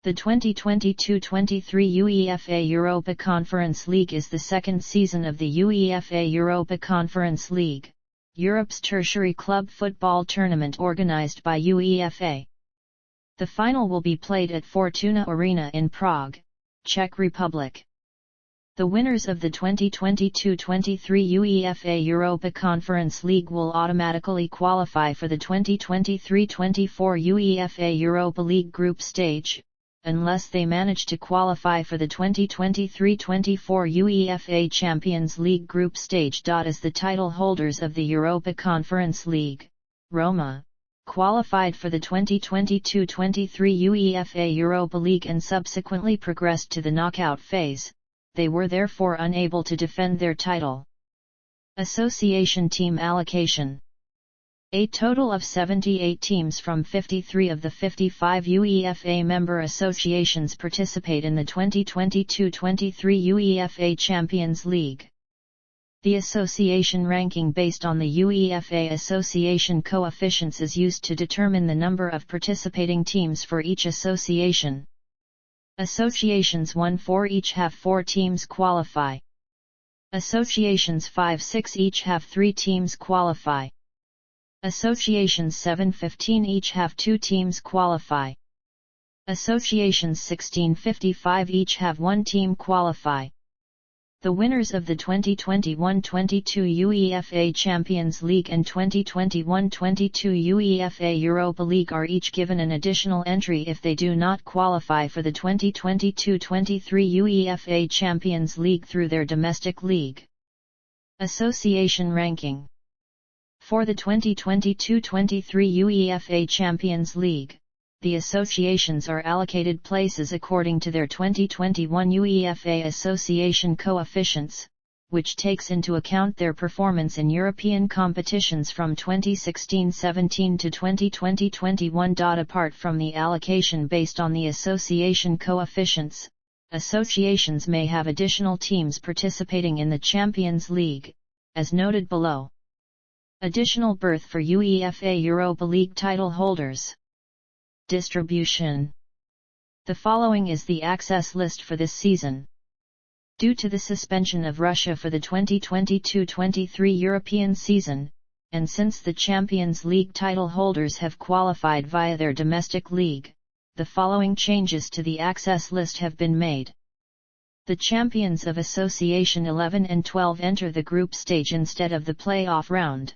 The 2022-23 UEFA Europa Conference League is the second season of the UEFA Europa Conference League, Europe's tertiary club football tournament organized by UEFA. The final will be played at Fortuna Arena in Prague, Czech Republic. The winners of the 2022-23 UEFA Europa Conference League will automatically qualify for the 2023-24 UEFA Europa League group stage, unless they manage to qualify for the 2023-24 UEFA Champions League group stage. As the title holders of the Europa Conference League, Roma, qualified for the 2022-23 UEFA Europa League and subsequently progressed to the knockout phase, they were therefore unable to defend their title. Association team allocation. A total of 78 teams from 53 of the 55 UEFA member associations participate in the 2022-23 UEFA Champions League. The association ranking based on the UEFA association coefficients is used to determine the number of participating teams for each association. Associations 1-4 each have 4 teams qualify. Associations 5-6 each have 3 teams qualify. Associations 7-15 each have 2 teams qualify. Associations 16-55 each have 1 team qualify. The winners of the 2021-22 UEFA Champions League and 2021-22 UEFA Europa League are each given an additional entry if they do not qualify for the 2022-23 UEFA Champions League through their domestic league. Association ranking. For the 2022-23 UEFA Champions League, the associations are allocated places according to their 2021 UEFA association coefficients, which takes into account their performance in European competitions from 2016-17 to 2020-21. Apart from the allocation based on the association coefficients, associations may have additional teams participating in the Champions League, as noted below. Additional berth for UEFA Europa League title holders. Distribution. The following is the access list for this season. Due to the suspension of Russia for the 2022-23 European season, and since the Champions League title holders have qualified via their domestic league, the following changes to the access list have been made. The champions of Association 11 and 12 enter the group stage instead of the play-off round.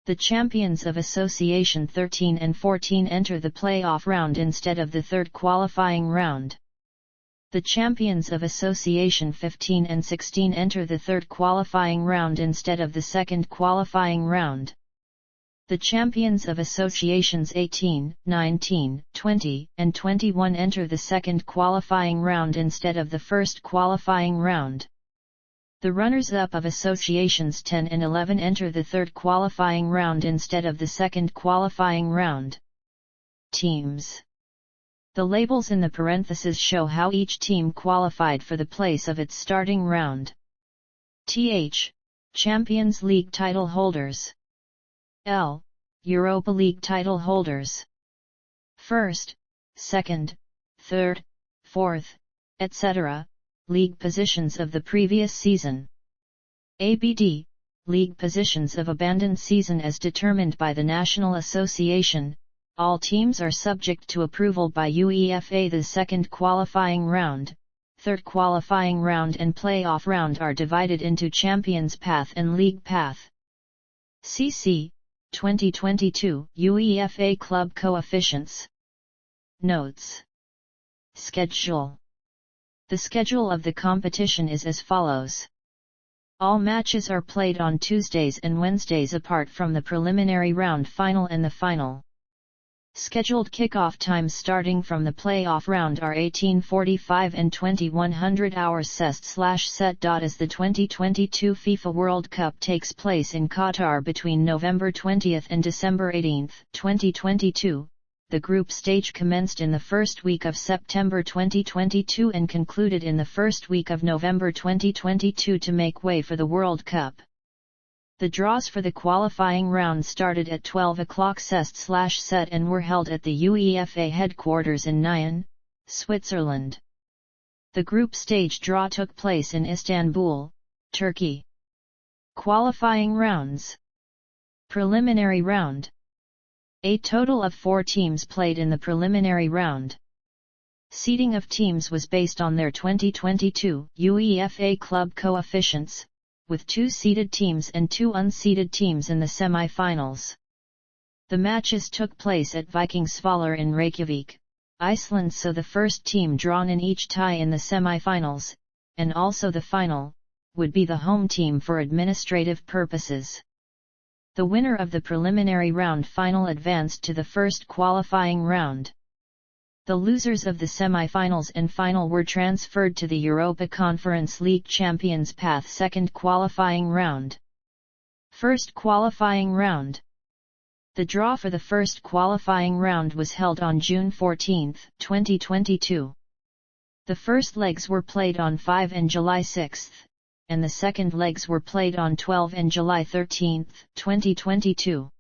The champions of Association 13 and 14 enter the play-off round instead of the third qualifying round. The champions of Association 15 and 16 enter the third qualifying round instead of the second qualifying round. The champions of Associations 18, 19, 20, and 21 enter the second qualifying round instead of the first qualifying round. The runners-up of Associations 10 and 11 enter the third qualifying round instead of the second qualifying round. Teams. The labels in the parentheses show how each team qualified for the place of its starting round. Th. Champions League title holders. L. Europa League title holders. First, second, third, fourth, etc. League positions of the previous season. ABD, league positions of abandoned season as determined by the National Association. All teams are subject to approval by UEFA. The second qualifying round, third qualifying round and play-off round are divided into Champions Path and League Path. CC, 2022 UEFA Club Coefficients. Notes. Schedule. The schedule of the competition is as follows. All matches are played on Tuesdays and Wednesdays apart from the preliminary round final and the final. Scheduled kickoff times starting from the play-off round are 18:45 and 2100 hours set. As the 2022 FIFA World Cup takes place in Qatar between November 20 and December 18, 2022, the group stage commenced in the first week of September 2022 and concluded in the first week of November 2022 to make way for the World Cup. The draws for the qualifying round started at 12 o'clock set and were held at the UEFA headquarters in Nyon, Switzerland. The group stage draw took place in Istanbul, Turkey. Qualifying rounds. Preliminary round. A total of 4 teams played in the preliminary round. Seeding of teams was based on their 2022 UEFA club coefficients, with 2 seeded teams and 2 unseeded teams in the semi-finals. The matches took place at Vikingsvallar in Reykjavik, Iceland, so the first team drawn in each tie in the semi-finals, and also the final, would be the home team for administrative purposes. The winner of the preliminary round final advanced to the first qualifying round. The losers of the semi-finals and final were transferred to the Europa Conference League Champions Path second qualifying round. First qualifying round. The draw for the first qualifying round was held on June 14, 2022. The first legs were played on 5 and July 6, and the second legs were played on 12 and July 13, 2022.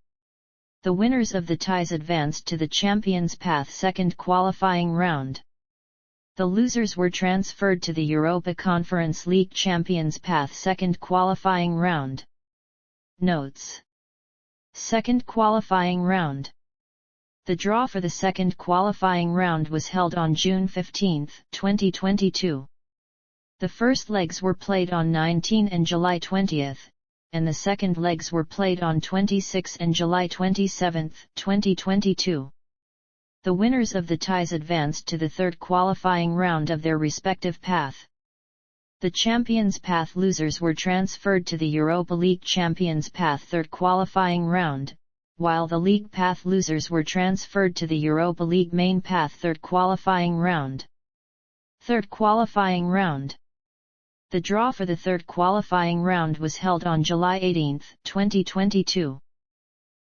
The winners of the ties advanced to the Champions Path second qualifying round. The losers were transferred to the Europa Conference League Champions Path second qualifying round. Notes. Second qualifying round. The draw for the second qualifying round was held on June 15, 2022. The first legs were played on 19 and July 20, and the second legs were played on 26 and July 27, 2022. The winners of the ties advanced to the third qualifying round of their respective path. The Champions Path losers were transferred to the Europa League Champions Path third qualifying round, while the League Path losers were transferred to the Europa League Main Path third qualifying round. Third qualifying round. The draw for the third qualifying round was held on July 18, 2022.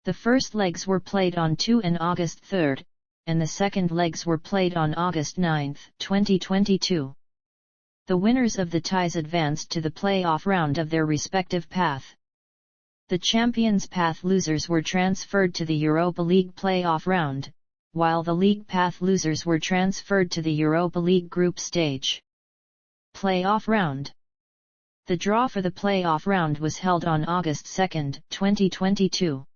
The first legs were played on 2 and August 3, and the second legs were played on August 9, 2022. The winners of the ties advanced to the playoff round of their respective path. The Champions Path losers were transferred to the Europa League playoff round, while the League Path losers were transferred to the Europa League group stage. Playoff round. The draw for the playoff round was held on August 2, 2022.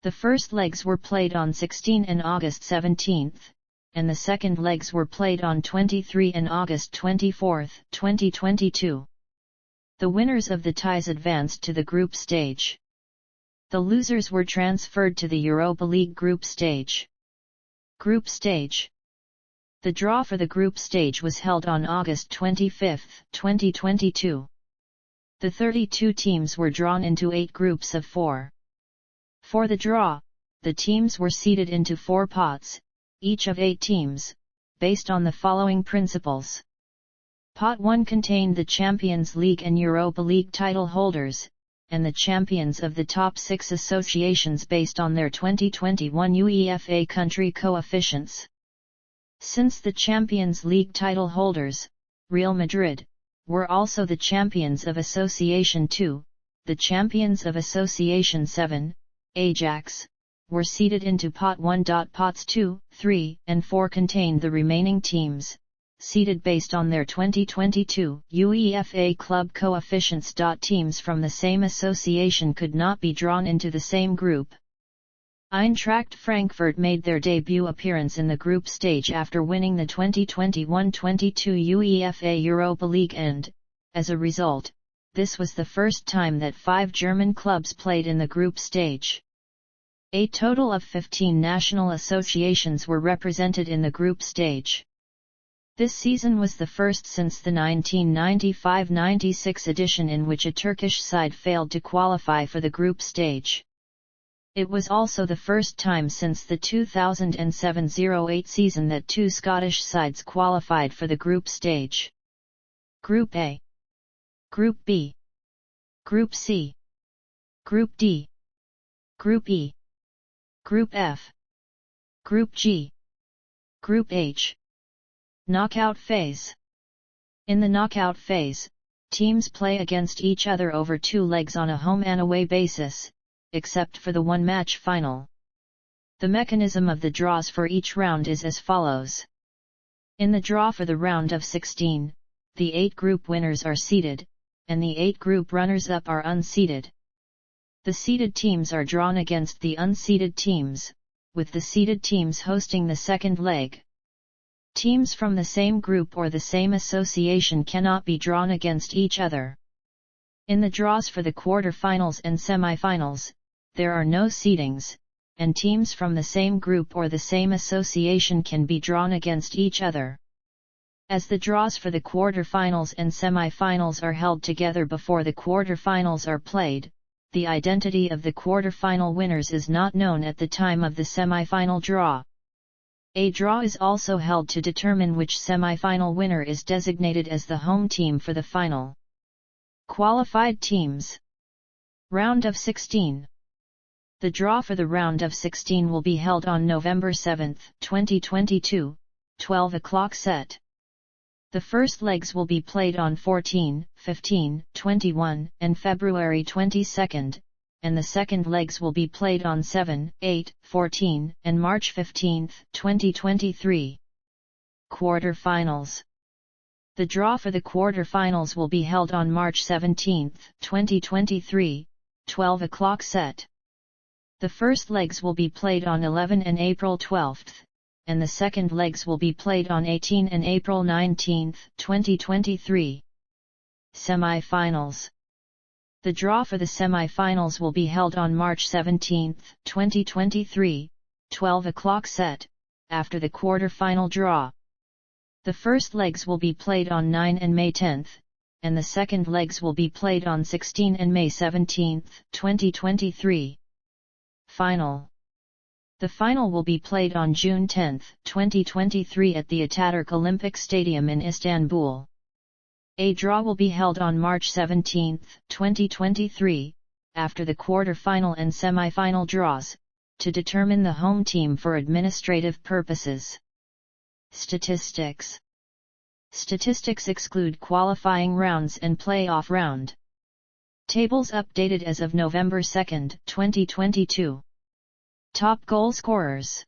The first legs were played on 16 and August 17, and the second legs were played on 23 and August 24, 2022. The winners of the ties advanced to the group stage. The losers were transferred to the Europa League group stage. Group stage. The draw for the group stage was held on August 25, 2022. The 32 teams were drawn into 8 groups of 4. For the draw, the teams were seeded into 4 pots, each of 8 teams, based on the following principles. Pot 1 contained the Champions League and Europa League title holders, and the champions of the top 6 associations based on their 2021 UEFA country coefficients. Since the Champions League title holders, Real Madrid, were also the champions of Association 2, the champions of Association 7, Ajax, were seeded into Pot 1. Pots 2, 3, and 4 contained the remaining teams, seeded based on their 2022 UEFA club coefficients. Teams from the same association could not be drawn into the same group. Eintracht Frankfurt made their debut appearance in the group stage after winning the 2021-22 UEFA Europa League and, as a result, this was the first time that 5 German clubs played in the group stage. A total of 15 national associations were represented in the group stage. This season was the first since the 1995-96 edition in which a Turkish side failed to qualify for the group stage. It was also the first time since the 2007-08 season that 2 Scottish sides qualified for the group stage. Group A, Group B, Group C, Group D, Group E, Group F, Group G, Group H. Knockout phase. In the knockout phase, teams play against each other over 2 legs on a home and away basis, except for the one-match final. The mechanism of the draws for each round is as follows. In the draw for the round of 16, the 8 group winners are seeded, and the 8 group runners-up are unseeded. The seeded teams are drawn against the unseeded teams, with the seeded teams hosting the second leg. Teams from the same group or the same association cannot be drawn against each other. In the draws for the quarter-finals and semi-finals, there are no seedings, and teams from the same group or the same association can be drawn against each other. As the draws for the quarter-finals and semi-finals are held together before the quarter-finals are played, the identity of the quarter-final winners is not known at the time of the semi-final draw. A draw is also held to determine which semi-final winner is designated as the home team for the final. Qualified teams. Round of 16. The draw for the round of 16 will be held on November 7, 2022, 12 o'clock set. The first legs will be played on 14, 15, 21, and February 22, and the second legs will be played on 7, 8, 14, and March 15, 2023. Quarter-finals. The draw for the quarter-finals will be held on March 17, 2023, 12 o'clock set. The first legs will be played on 11 and April 12, and the second legs will be played on 18 and April 19, 2023. Semi-finals. The draw for the semi-finals will be held on March 17, 2023, 12 o'clock set, after the quarter-final draw. The first legs will be played on 9 and May 10, and the second legs will be played on 16 and May 17, 2023. Final. The final will be played on June 10, 2023 at the Atatürk Olympic Stadium in Istanbul. A draw will be held on March 17, 2023, after the quarter-final and semi-final draws, to determine the home team for administrative purposes. Statistics. Statistics exclude qualifying rounds and playoff round. Tables updated as of November 2, 2022. Top goal scorers.